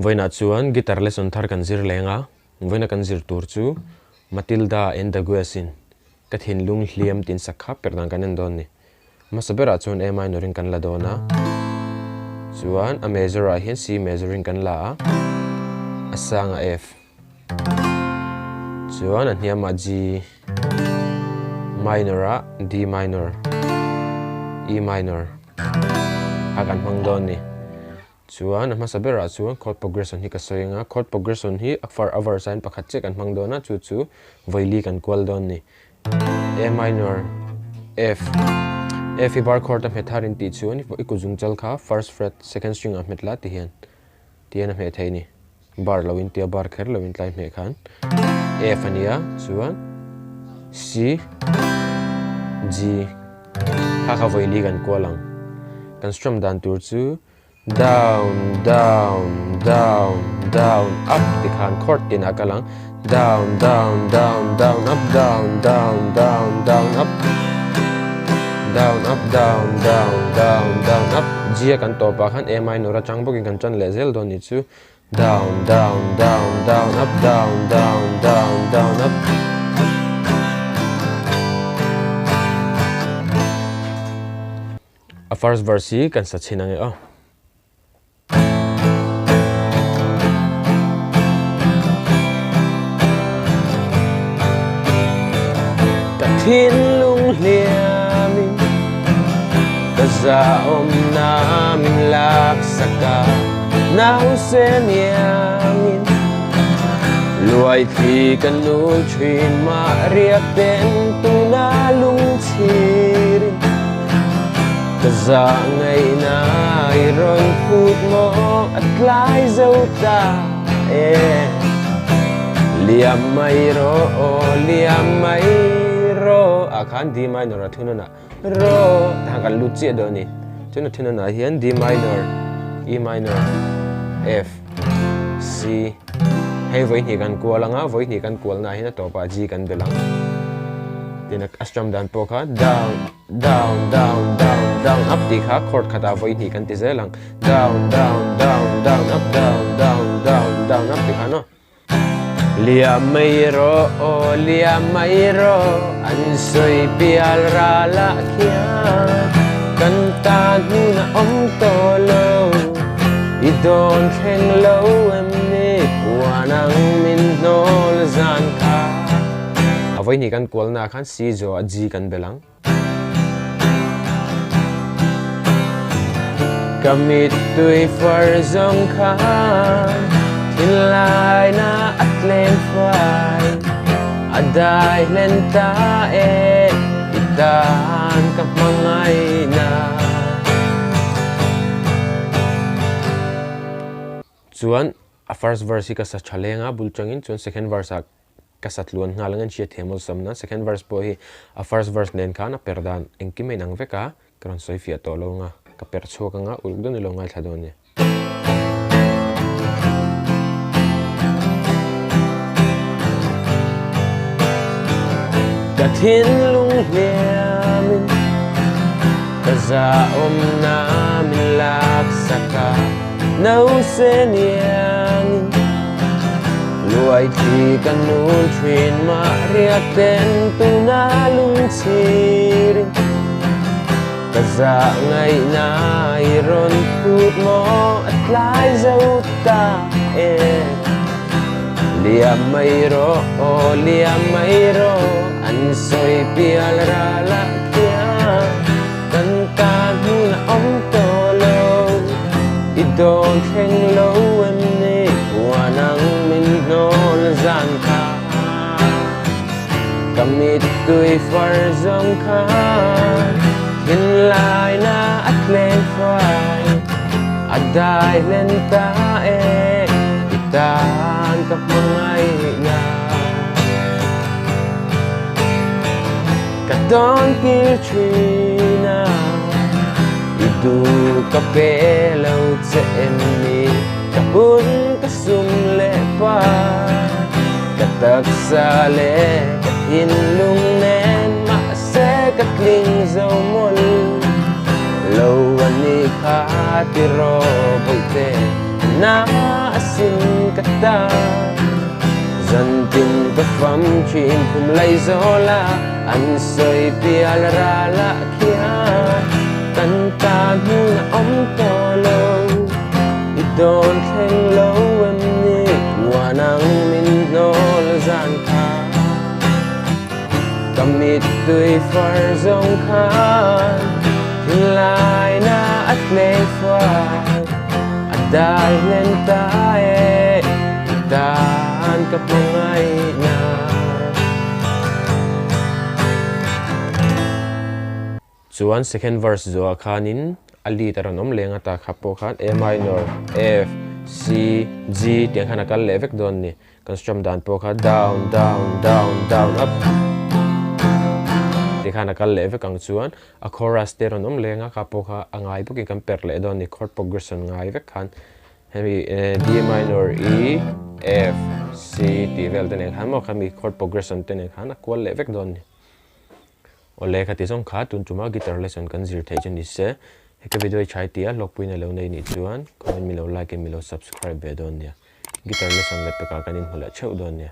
voina chuan guitar lesson thar kan zir lenga voina kan zir tur chu Matilda and the Guasin ka Thinlung Hliam tin sakha Perhdan kan endon ni masabera chuan A minor ring kan la dona chuan a major a hian C major ring kan la a sang a F chuan a hniam a G minor a D minor E minor a kan hmang don ni chuan a masabera chuan chord progression hi ka soinga chord progression hi akfar avar sign pakhat che kan hmang dona chu voili kan kwal don ni A minor F F bar chord a metharin ti chuan ikuzung chal kha first fret second string a metla ti hian tian a me thei ni bar lawin tia bar kher lawin tlai me khan F ania chuan C G kha voili kan kwalang kan strum dan tur chu down down down down up ti khan chord tin akalang down down down down up down down down down up down up down down down down up G kan to pa khan A minor a chang bokin kan chan le zel don ni chu down down down down up down down down down up a first verse kan sa chinang e Thinlung Hliam kazaom namin laksaka nausen yamin luai thi kanul thin mariak ten tunalung chirin kaza ngei na iron phut mo at lai zau ta Hliam mai ro akhan D minor a thuna na ro thangal lu che do ni chuna thuna na hian D minor E minor F C hei voi ni kan kualanga voi ni kan kualna hina to pa G kan belang tin a strum dan po kha down down down down down up ti kha chord khata voi ni kan ti zelang down down down down up down down down down up ti kha no Hliam mai ro an soi pial ra la khia kanta nu na om to lo I don khen lo em ni wanang min nol zan kha avoi ni kan kol na khan C zo a G kan belang kamit tui far zong khan Hinlai na atlen fai adai lenta itan kapmangai na chuan a first verse ka sa chalenga bulchangin chuan second verse ka satluan ngalangan chia themol samna second verse po hi a first verse nen kana Perhdan engki mai nang veka kron soi fia to lo nga ka per choka nga ulgdon lo ngai thadone Thinlung Hliam kazaom namin laksaka nausen yamin luai thi kanul thin mariak ten tunalung chirin kaza ngai na iron phut mo at lai zau ta Hliam mai ro an soi pial ra la kia kanta nu na om to lo I don khen lo em ni wanang min nol zan kha kamit tui far zong kha Hinlai na atlen fai adai lenta itan kapmangai na Kadon kirchina idu kapelo tse emni kapun kasum lepa katak sale Thinlung nen ma se katling zaumol lo ani khatiro boite na asin kata dân tình có phẩm chuyện cùng lấy gió la anh sơi pial ra la kia tan ta nu na om to lo i don khen lo em ni wa nang min no la zan kha kamit tui far zong khan tin lai na at le fa adal nen ta e dan ka pangai na chuan second verse zo khanin ali taranom lenga ta khapo khan A minor F C G tiang khana kal levek don ni kan strum dan po kha down down down down up ti khana kal levek ang chuan a chorus teranom lenga khapo kha angai buki kan per le don ni chord progression ngai vek khan hemi D minor E F C T vel ten khan mo khami chord progression ten khan equal levek don ni ole khati song kha tun tuma guitar lesson kan zir thei chen ni se heka video chai tia hlawkpui na lo nei ni chuan comment mi lo like mi lo subscribe be don nia guitar lesson le pe ka kanin hula cheu don nia